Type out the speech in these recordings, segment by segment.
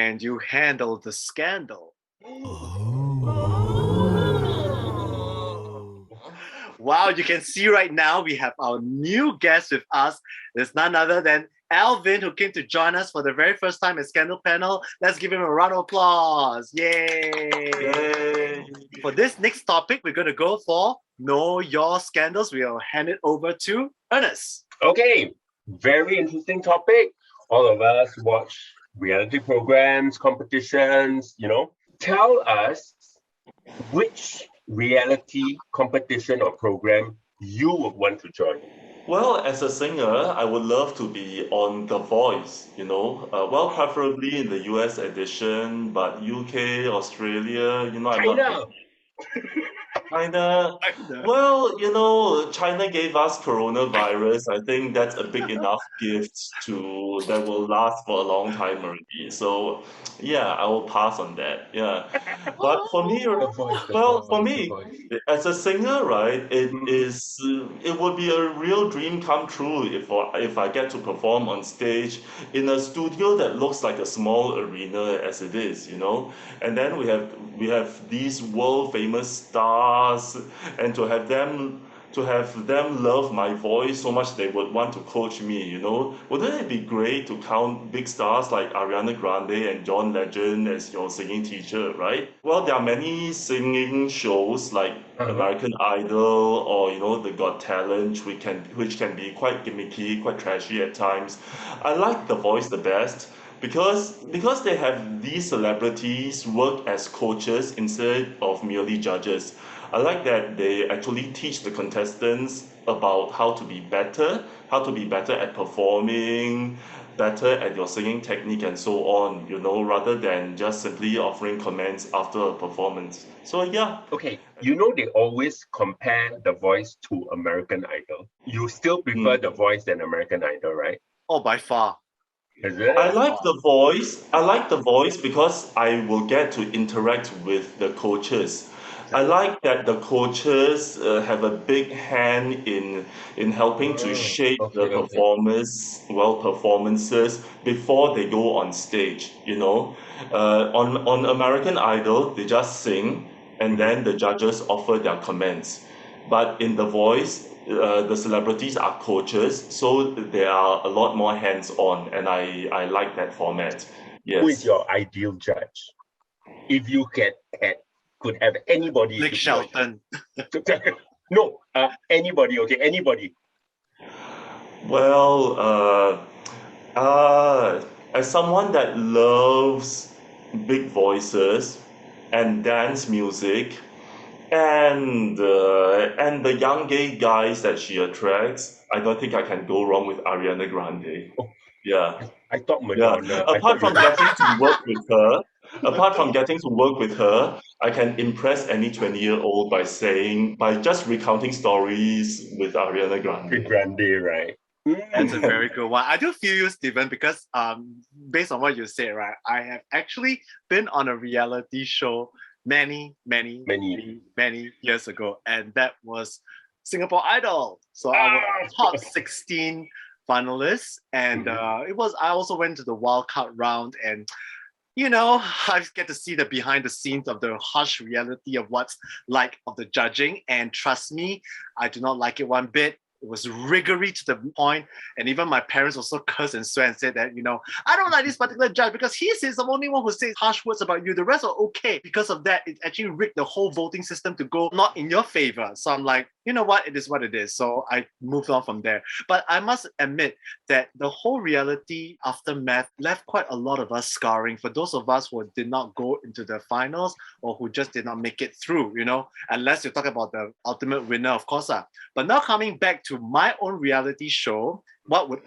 and you handle the scandal. Wow, you can see right now we have our new guest with us. There's none other than Alvin, who came to join us for the very first time at Scandal Panel. Let's give him a round of applause. Yay! Yay! For this next topic, we're going to go for Know Your Scandals. We'll hand it over to Ernest. Okay, very interesting topic. All of us watch reality programs, competitions, Tell us which reality competition or program you would want to join. Well, as a singer, I would love to be on The Voice, preferably in the US edition, but UK, Australia, I'm not China. China. Well, China gave us coronavirus. I think that's a big enough gift that will last for a long time already. So, yeah, I will pass on that. Yeah, but for me, as a singer, right, it would be a real dream come true if I get to perform on stage in a studio that looks like a small arena as it is, and then we have these world famous stars, and to have them love my voice so much they would want to coach me. Wouldn't it be great to count big stars like Ariana Grande and John Legend as your singing teacher, right? Well, there are many singing shows like American Idol or the Got Talent, which can be quite gimmicky, quite trashy at times. I like The Voice the best because they have these celebrities work as coaches instead of merely judges. I like that they actually teach the contestants about how to be better at performing, better at your singing technique and so on, rather than just simply offering comments after a performance. So yeah. Okay, they always compare The Voice to American Idol. You still prefer The Voice than American Idol, right? Oh, by far. Is it? I like The Voice. I like The Voice because I will get to interact with the coaches. I like that the coaches have a big hand in helping to shape the performances before they go on stage. On American Idol, they just sing, and then the judges offer their comments. But in The Voice, the celebrities are coaches, so they are a lot more hands-on, and I like that format. Yes. Who is your ideal judge? If you could have anybody. Blake Shelton. No, anybody. Okay, anybody. Well, as someone that loves big voices and dance music, and the young gay guys that she attracts, I don't think I can go wrong with Ariana Grande. Yeah. I thought Madonna. Yeah. Apart from getting to work with her, I can impress any 20-year-old by just recounting stories with Ariana Grande. With Grande, right? That's a very good one. I do feel you, Stephen, because based on what you said, right, I have actually been on a reality show many years ago, and that was Singapore Idol. So I was top 16 finalists, and I also went to the wildcard round, and I get to see the behind the scenes of the harsh reality of what's like of the judging, and trust me, I do not like it one bit. It was rigorous to the point, and even my parents also cursed and swear and said that, I don't like this particular judge because he says the only one who says harsh words about you. The rest are okay. Because of that, it actually rigged the whole voting system to go not in your favor. So I'm like, you know what? It is what it is. So I moved on from there. But I must admit that the whole reality aftermath left quite a lot of us scarring for those of us who did not go into the finals or who just did not make it through, unless you talk about the ultimate winner, of course. But now coming back to my own reality show, what would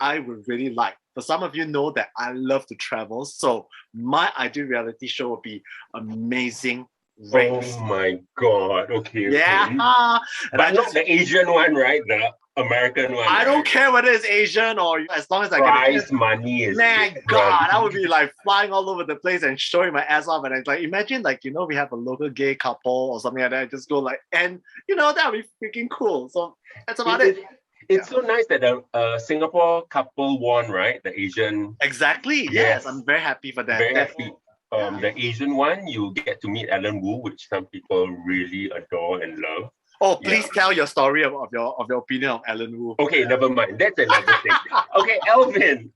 really like? For some of you know that I love to travel. So my ideal reality show would be Amazing Race. Oh my God. Okay. Yeah. But not the Asian one, right? The American one. I don't care whether it's Asian or as long as I prize money is God, I would be like flying all over the place and showing my ass off. And it's like, imagine we have a local gay couple or something like that. I just go and that would be freaking cool. So that's about it. It's so nice that the Singapore couple won, right? The Asian. Exactly. Yes, I'm very happy for that. Very happy. The Asian one, you get to meet Alan Wu, which some people really adore and love. Oh, please tell your story of your opinion of Alan Wu. Okay, never mind. That's another thing. Okay, Alvin,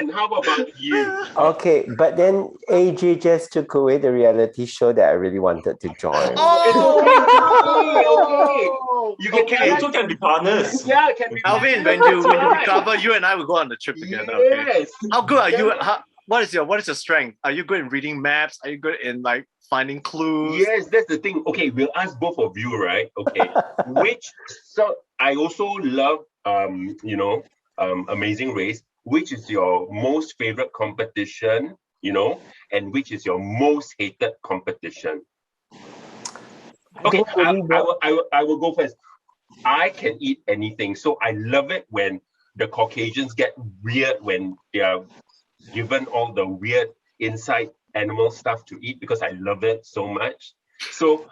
how about you? Okay, but then AJ just took away the reality show that I really wanted to join. Oh, it's okay. You two can be partners. Yeah, can be. Alvin, when you recover, you and I will go on the trip together. Yes. Okay. How good are you? What is your strength? Are you good in reading maps? Are you good in like finding clues? Yes, that's the thing. Okay, we'll ask both of you, right? Okay. So I also love Amazing Race. Which is your most favorite competition, and which is your most hated competition? Okay, I will go first. I can eat anything. So I love it when the Caucasians get weird when they are given all the weird inside animal stuff to eat, because I love it so much. So,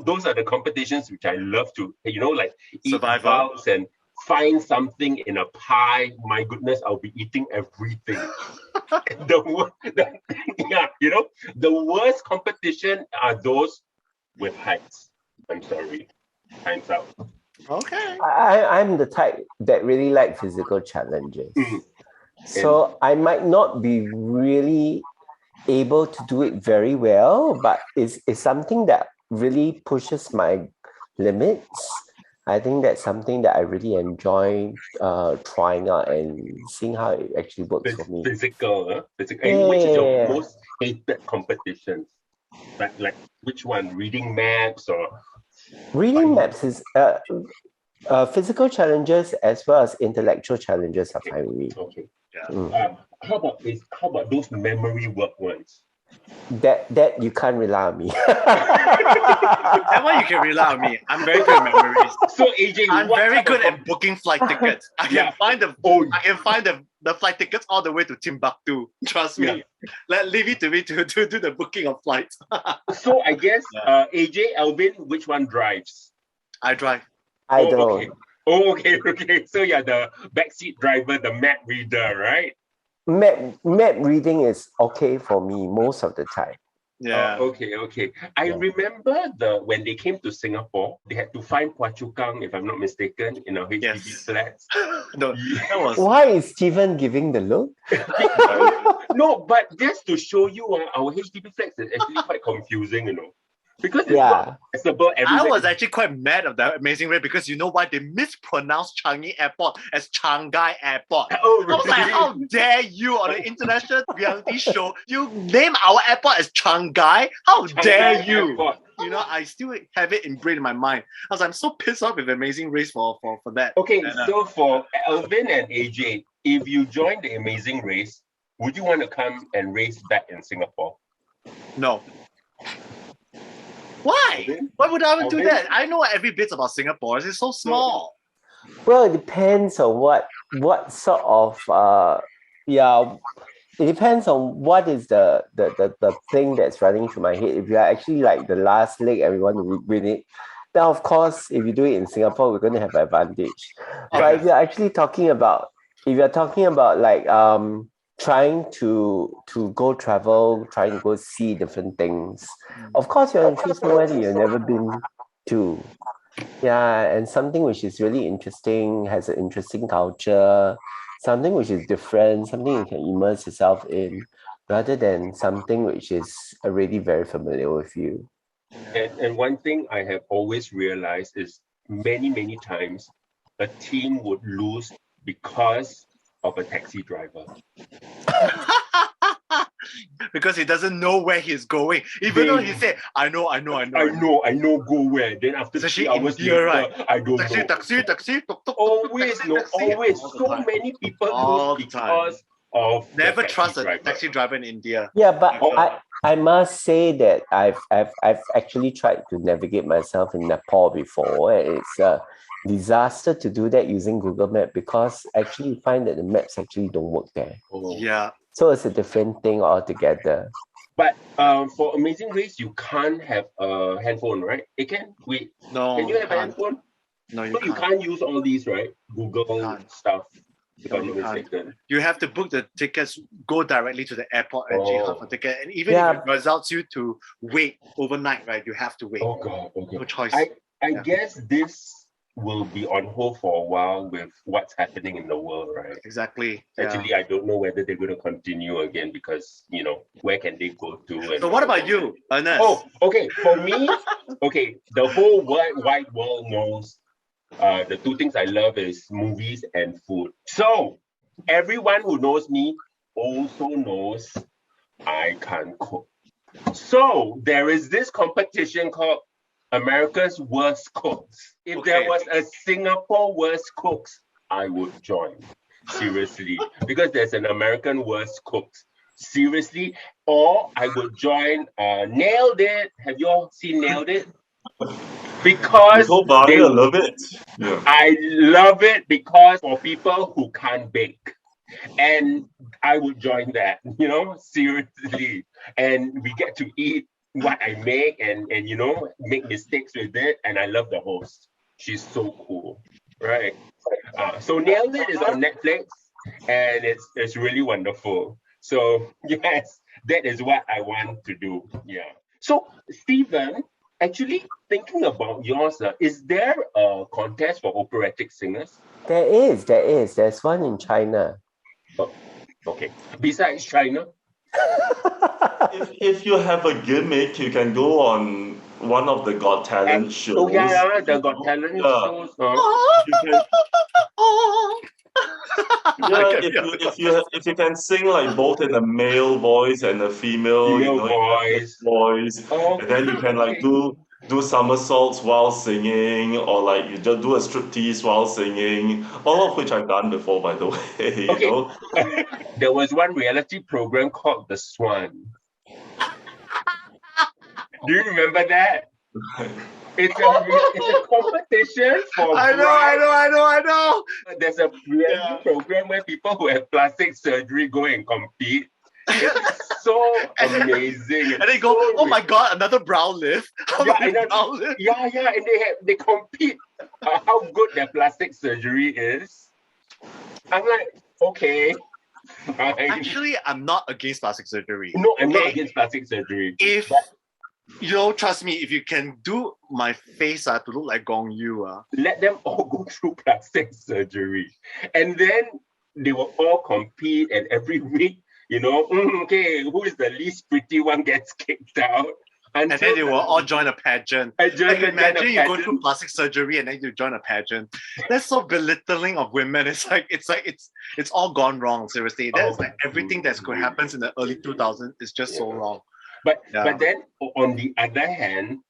those are the competitions which I love to, like eat bugs and find something in a pie. My goodness, I'll be eating everything. The worst competition are those with heights. I'm sorry. Time's out. Okay. I'm the type that really like physical challenges. So I might not be really able to do it very well, but it's something that really pushes my limits. I think that's something that I really enjoy trying out and seeing how it actually works for me. Physical. Which is your most hated competitions? Like which one? Reading maps or? Reading maps is physical challenges as well as intellectual challenges are fine with me. Okay. Yeah. How about those memory work ones? That you can't rely on me. That one you can rely on me. I'm very good at memories. So AJ, I'm very good at booking flight tickets. I can find the flight tickets all the way to Timbuktu. Trust me. Leave it to me to do the booking of flights. So I guess AJ, Alvin, which one drives? I drive. I don't. Okay. Oh, okay. So you're the backseat driver, the map reader, right? Map reading is okay for me most of the time. Yeah. Okay. I remember when they came to Singapore, they had to find Phua Chu Kang, if I'm not mistaken, in our HDB flats. No, that was. Why is Stephen giving the look? No, but just to show you, our HDB flats is actually quite confusing, because it's not accessible everywhere. I was actually quite mad of that Amazing Race because you know why? They mispronounced Changi Airport as Changai Airport. Oh, really? I was like, how dare you on an international reality show, you name our airport as Changai? How dare you? Airport. I still have it ingrained in my mind. I'm so pissed off with Amazing Race for that. Okay, so for Alvin and AJ, if you join the Amazing Race, would you want to come and race back in Singapore? No. Why? Why would I do that? I know every bit about Singapore. It's so small. Well, it depends on what sort of it depends on what is the thing that's running through my head. If you are actually like the last leg and we want to win it, then of course if you do it in Singapore, we're going to have an advantage. But if you're actually talking about like trying to go travel, trying to go see different things. Of course, you're interested somewhere that you've never been to. Yeah, and something which is really interesting, has an interesting culture, something which is different, something you can immerse yourself in, rather than something which is already very familiar with you. And one thing I have always realized is many, many times a team would lose because of a taxi driver. Because he doesn't know where he's going. Even though he said, I know, go where. Then after 3 hours later, right? I don't know. Taxi, tuk, tuk, always. So many people lose because of never trust a taxi driver in India. Yeah, but I must say that I've actually tried to navigate myself in Nepal before. It's a disaster to do that using Google Maps because actually you find that the maps actually don't work there. Yeah. So it's a different thing altogether. But for Amazing Race, you can't have a handphone, right? It can? Wait. No. Can you have a handphone? No, you can't use all these, right? Google stuff. if No, I'm you not can't. mistaken. You have to book the tickets, go directly to the airport and check out for ticket. And even Yeah. if it results you to wait overnight, right? You have to wait. Oh God, okay. No choice. I Yeah. guess this will be on hold for a while with what's happening in the world, right? Exactly. Yeah. Actually, I don't know whether they're going to continue again because, where can they go to? And So what about you, Ernest? Oh, okay. For me, okay, the whole wide world knows the two things I love is movies and food. So everyone who knows me also knows I can cook. So there is this competition called America's Worst Cooks. If there was a Singapore Worst Cooks, I would join. Seriously. Because there's an American Worst Cooks. Seriously. Or I would join Nailed It. Have you all seen Nailed It? Because I love it. Yeah. I love it because for people who can't bake. And I would join that, seriously. And we get to eat what I make and make mistakes with it. And I love the host. She's so cool. Right. So Nailed It is on Netflix and it's really wonderful. So yes, that is what I want to do. Yeah. So Stephen, actually thinking about yours, is there a contest for operatic singers? There is. There's one in China. Oh, okay. Besides China? If you have a gimmick, you can go on one of the Got Talent shows. Oh yeah, the Got Talent shows. If you can sing like both in a male voice and a female voice, and then you can like do somersaults while singing, or like you just do a striptease while singing, all of which I've done before, by the way. There was one reality program called The Swan. Do you remember that? It's a competition for I know. There's a reality program where people who have plastic surgery go and compete. It's so amazing. And they go, oh my God, another brow lift. Yeah, and they compete how good their plastic surgery is. I'm like, okay. Actually, I'm not against plastic surgery. No, I'm not against plastic surgery. Trust me, if you can do my face to look like Gong Yu, let them all go through plastic surgery. And then they will all compete, and every week, okay, who is the least pretty one gets kicked out. And then they will all join a pageant. Imagine you go through plastic surgery and then you join a pageant. That's so belittling of women. It's all gone wrong. Seriously, that's like everything that's going happens in the early 2000s is just so wrong. But then on the other hand,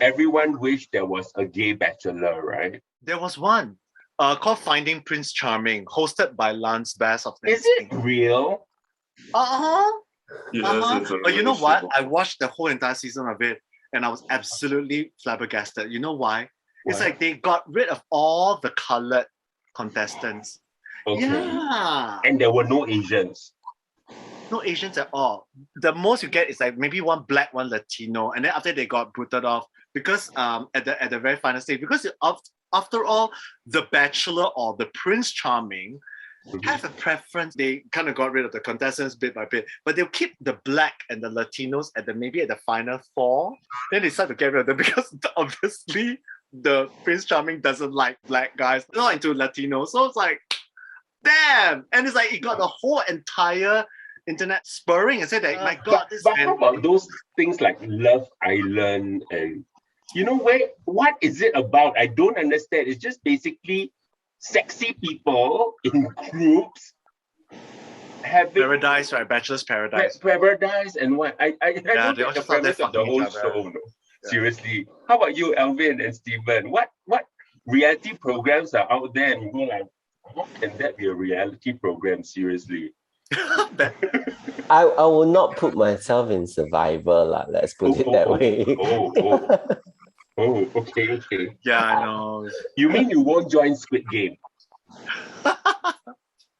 everyone wished there was a gay bachelor, right? There was one called Finding Prince Charming, hosted by Lance Bass of Is it real? Yes, But you know what? I watched the whole entire season of it and I was absolutely flabbergasted. You know why? It's like they got rid of all the colored contestants. Okay. Yeah. And there were no Asians. No Asians at all. The most you get is like maybe one black, one Latino, and then after they got booted off because at the very final stage, because after all, the Bachelor or the Prince Charming have a preference. They kind of got rid of the contestants bit by bit, but they'll keep the black and the Latinos at the final four. Then they start to get rid of them because obviously the Prince Charming doesn't like black guys, not into Latinos. So it's like, damn, and it's like it got the whole entire internet spurring and said that, my God, but how about those things like Love Island and what is it about? I don't understand. It's just basically sexy people in groups having Paradise, right? Bachelor's Paradise. Paradise and what? I don't get the premise of the whole show. No. Yeah. Seriously. How about you, Alvin and Stephen? What reality programs are out there and you go like, how can that be a reality program? Seriously. I will not put myself in Survivor, let's put it that way. Okay. Yeah, I know. You mean you won't join Squid Game?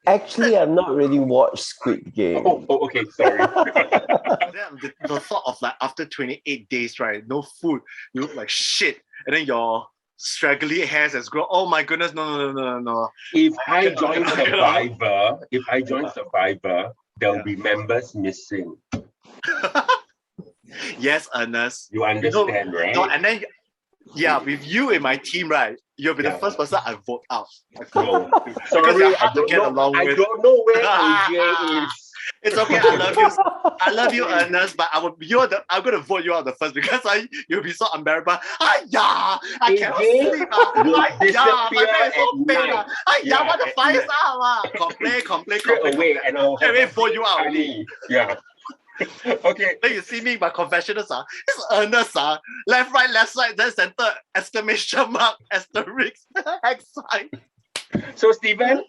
Actually, I've not really watched Squid Game. Oh, okay, sorry. The thought of like after 28 days, right, no food, you look like shit, and then your straggly hairs has grown. Oh my goodness, no. If I join Survivor, there'll be members missing. Yes, Ernest. You understand, right? No, and then with you in my team, right? You'll be the first person I vote out. No, sorry, I don't know where AJ is. It's okay. I love you, Ernest. But I'm gonna vote you out the first because you'll be so unbearable. I cannot sleep. My back is so pain. What the fire is out. Complain. Away, and I'll vote you out. Yeah. Okay. Then you see me, my confessionals it's Ernest left, right, then center, exclamation mark, asterisk, X sign. So Stephen,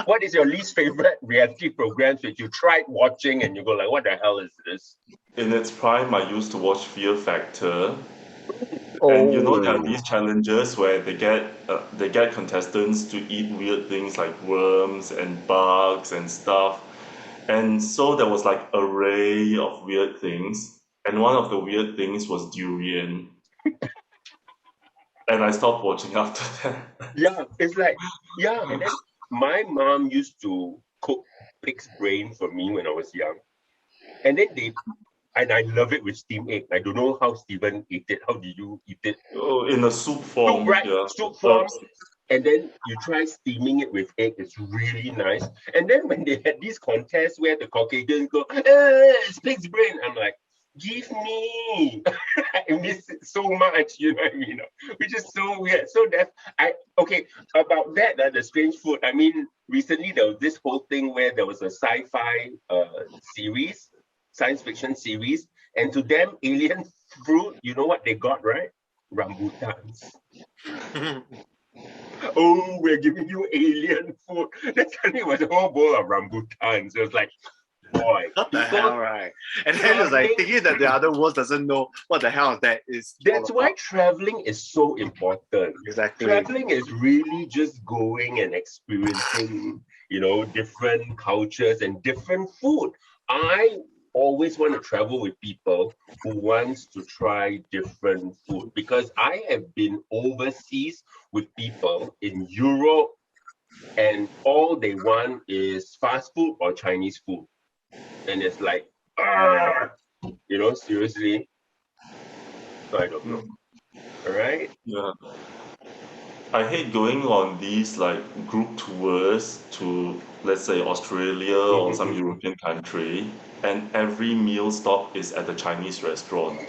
what is your least favorite reality programs which you tried watching and you go like, what the hell is this? In its prime, I used to watch Fear Factor. And you know there are these challenges where they get contestants to eat weird things like worms and bugs and stuff. And so there was like an array of weird things. And one of the weird things was durian. And I stopped watching after that. Yeah, it's like, and then my mom used to cook pig's brain for me when I was young. And then I love it with steamed egg. I don't know how Stephen ate it. How did you eat it? Oh, in a soup form. Soup, right? Yeah. Soup form. And then you try steaming it with egg. It's really nice. And then when they had these contests where the Caucasians go, it's pig's brain. I'm like, give me. I miss it so much, you know what I mean? Which is so weird. So about that, the strange food. I mean, recently there was this whole thing where there was a sci-fi series, science fiction series, and to them, alien fruit, you know what they got, right? Rambutans. Oh, we're giving you alien food. Then suddenly it was a whole bowl of rambutans. It was like, boy. What the hell, right? And then it's like thinking that the other world doesn't know what the hell that is. That's why traveling is so important. Exactly. Traveling is really just going and experiencing, different cultures and different food. I always want to travel with people who wants to try different food because I have been overseas with people in Europe and all they want is fast food or Chinese food. And it's like, seriously. So I don't know. All right? Yeah. I hate going on these like group tours to, let's say, Australia or some European country, and every meal stop is at a Chinese restaurant.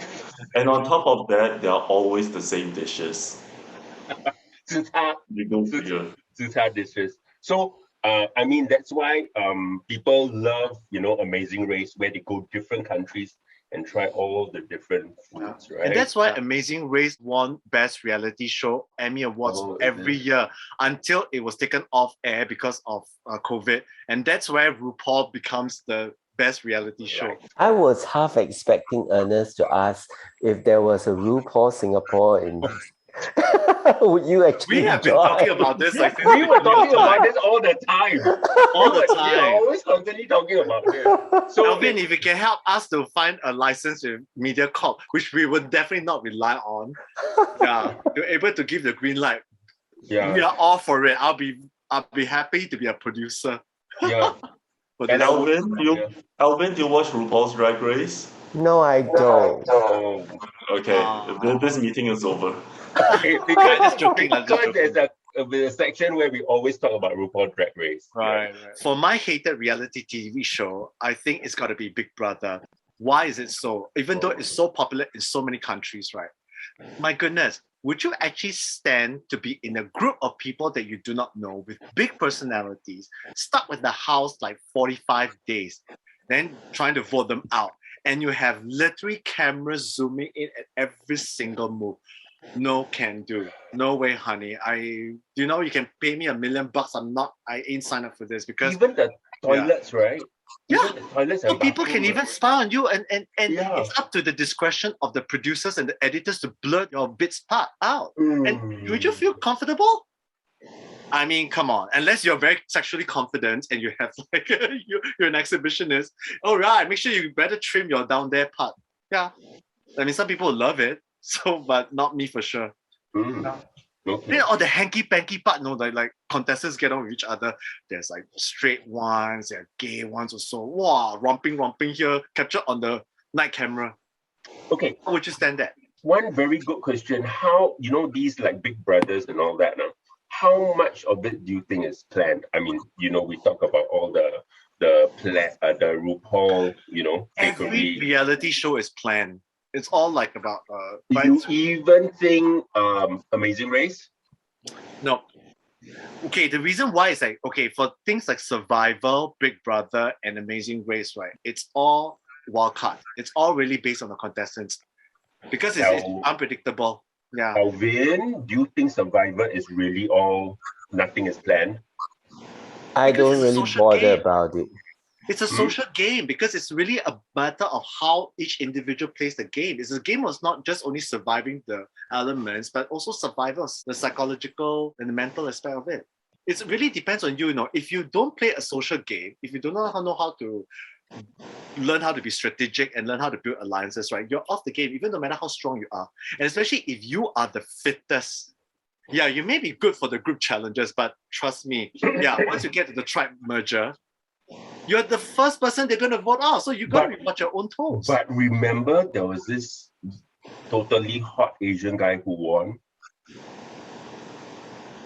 And on top of that, there are always the same dishes. You go figure. Dishes. So, that's why people love, Amazing Race, where they go different countries and try all the different foods, right? And that's why Amazing Race won Best Reality Show Emmy Awards every year until it was taken off air because of COVID. And that's where RuPaul becomes the best reality show. I was half expecting Ernest to ask if there was a RuPaul Singapore in... Would you actually We have been talking about this. Like, we were talking about this all the time. We are always constantly talking about it. So, Alvin, if you can help us to find a license with MediaCorp, which we would definitely not rely on, you're able to give the green light. Yeah, we are all for it. I'll be happy to be a producer. Yeah. And Alvin, do you watch RuPaul's Drag Race? No, I don't. Okay, this meeting is over. because there's a section where we always talk about RuPaul Drag Race. Right. For my hated reality TV show, I think it's got to be Big Brother. Why is it so? Even though it's so popular in so many countries, right? My goodness, would you actually stand to be in a group of people that you do not know with big personalities, stuck with the house like 45 days, then trying to vote them out? And you have literally cameras zooming in at every single move. No can do. No way, honey. You can pay me $1 million. I ain't signed up for this because even the toilets, right? Even the toilets so people can even spy on you, and it's up to the discretion of the producers and the editors to blur your bits part out. And would you feel comfortable? I mean, come on. Unless you're very sexually confident and you have like you're an exhibitionist. All right, make sure you better trim your down there part. Yeah, I mean, some people love it. So, but not me for sure. Okay. Or the hanky-panky part, no, like contestants get on with each other. There's like straight ones, there are gay ones or so. Wow, romping here, captured on the night camera. Okay. How would you stand that? One very good question. How, these like Big Brothers and all that now, how much of it do you think is planned? I mean, we talk about all the RuPaul, Every reality show is planned. It's all like about you even think Amazing Race? No. Okay, the reason why is like, okay, for things like Survival, Big Brother, and Amazing Race, right? It's all wild card. It's all really based on the contestants because it's unpredictable. Yeah. Alvin, do you think Survivor is really all, nothing is planned? I don't really bother about it. It's a social game because it's really a matter of how each individual plays the game. The game was not just only surviving the elements, but also survival, the psychological and the mental aspect of it. It really depends on you. If you don't play a social game, if you don't know how to learn how to be strategic and learn how to build alliances, right? You're off the game, even no matter how strong you are. And especially if you are the fittest. Yeah, you may be good for the group challenges, but trust me, once you get to the tribe merger, you're the first person they're going to vote out. So you got to watch your own toes. But remember, there was this totally hot Asian guy who won.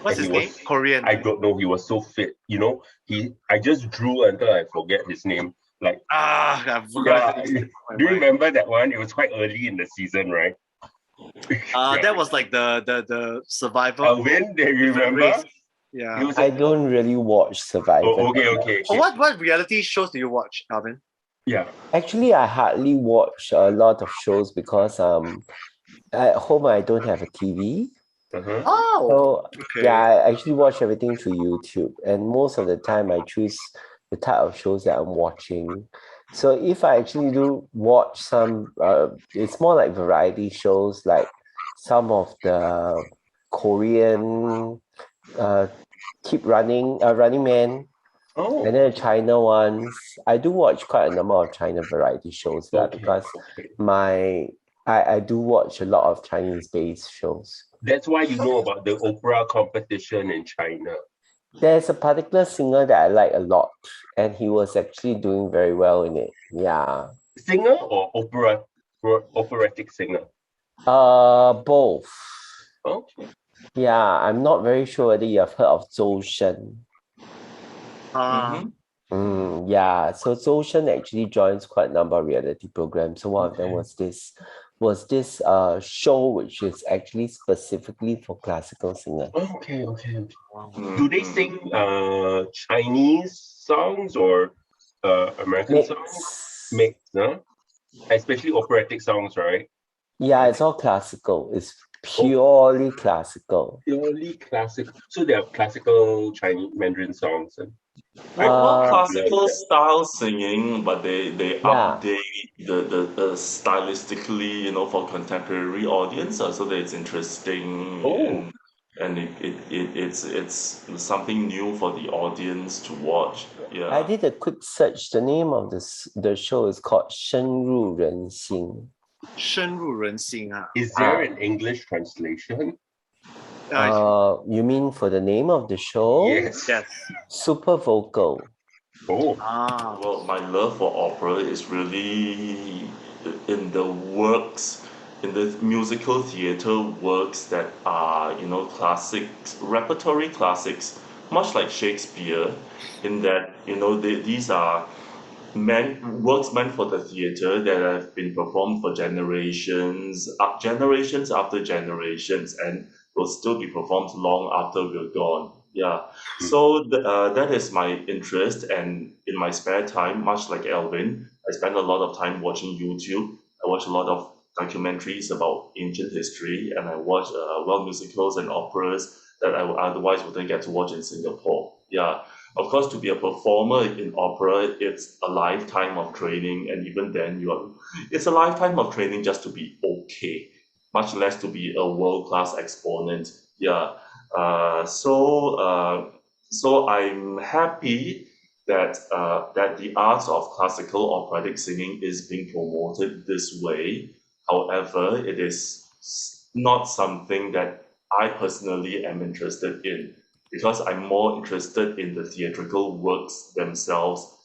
What's his name? Korean. I don't know. He was so fit. I just drew until I forget his name. Like I forgot. Do you remember that one? It was quite early in the season, right? That was like the Survivor. Alvin, do you remember? Yeah. I don't really watch Survivor. Oh, okay. What reality shows do you watch, Alvin? Yeah. Actually, I hardly watch a lot of shows because at home I don't have a TV. Oh. So I actually watch everything through YouTube, and most of the time I choose the type of shows that I'm watching. So if I actually do watch some, it's more like variety shows, like some of the Korean Keep Running, Running Man, and then the China ones. I do watch quite a number of China variety shows because I do watch a lot of Chinese-based shows. That's why you know about the opera competition in China. There's a particular singer that I like a lot, and he was actually doing very well in it. Yeah. Singer or operatic singer? Both. Okay. Yeah, I'm not very sure whether you have heard of Zhou Shen. Yeah, so Zhou Shen actually joins quite a number of reality programs. So one of them was this show which is actually specifically for classical singers. Okay. Do they sing Chinese songs or American songs? Mix, no? Especially operatic songs, right? Yeah, it's all classical. It's purely classical. Purely classical. So they have classical Chinese Mandarin songs and classical style singing, but they update the stylistically, for contemporary audience, so that it's interesting and it's something new for the audience to watch. Yeah. I did a quick search. The name of the show is called 深入人心. 深入人心. Is there an English translation? You mean for the name of the show? Yes. Super vocal. Well, my love for opera is really in the works, in the musical theater works that are, classics, repertory classics, much like Shakespeare, in that, these are works meant for the theater that have been performed for generations after generations, and will still be performed long after we're gone. Yeah. So that is my interest, and in my spare time, much like Alvin, I spend a lot of time watching YouTube. I watch a lot of documentaries about ancient history, and I watch musicals and operas that I otherwise wouldn't get to watch in Singapore. Yeah. Of course, to be a performer in opera, it's a lifetime of training, and even then, it's a lifetime of training just to be okay, much less to be a world-class exponent. Yeah. So I'm happy that the arts of classical operatic singing is being promoted this way. However, it is not something that I personally am interested in, because I'm more interested in the theatrical works themselves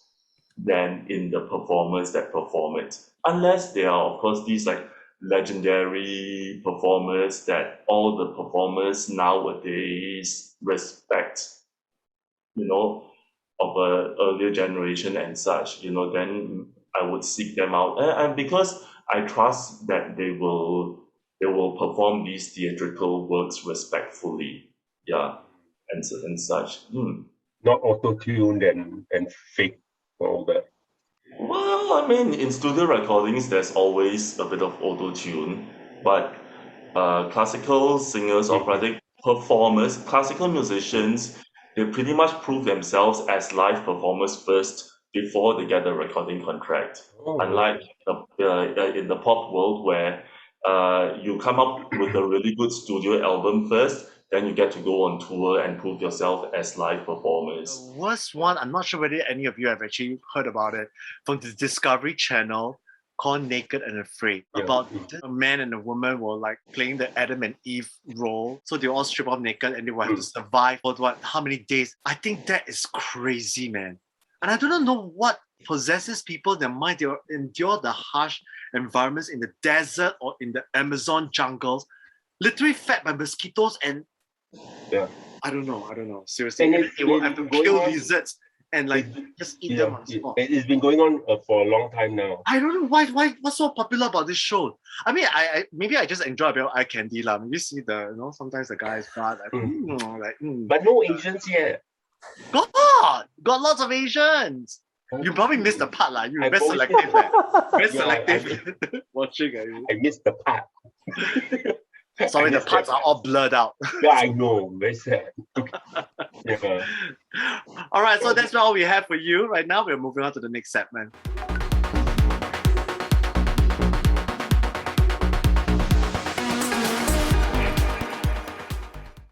than in the performers that perform it. Unless they are, of course, these like legendary performers that all the performers nowadays respect, of a earlier generation and such, then I would seek them out. And because I trust that they will perform these theatrical works respectfully. Yeah. And such. Not auto-tuned and fake all that. Well, I mean, in studio recordings, there's always a bit of auto-tune, but classical singers, operatic performers, classical musicians, they pretty much prove themselves as live performers first before they get a recording contract. Unlike in the pop world, where you come up with a really good studio album first, then you get to go on tour and prove yourself as live performers. The worst one, I'm not sure whether any of you have actually heard about it, from the Discovery Channel, called Naked and Afraid, about a man and a woman were like playing the Adam and Eve role. So they all strip off naked and they will have to survive for how many days. I think that is crazy, man. And I do not know what possesses people their mind. They endure the harsh environments in the desert or in the Amazon jungles, literally fed by mosquitoes and I don't know. Seriously, And they will have to kill lizards and like just eat them on spot. It's been going on for a long time now. I don't know why. What's so popular about this show? I mean, I maybe I just enjoy a bit of eye candy lah. Maybe see the sometimes the guys got But no Asians yet. got lots of Asians. You probably missed the part lah. You're very selective. Very selective watching. I missed the part. Sorry, the parts are all blurred out. Yeah, I know. Very sad. All right, so that's all we have for you right now. We're moving on to the next segment.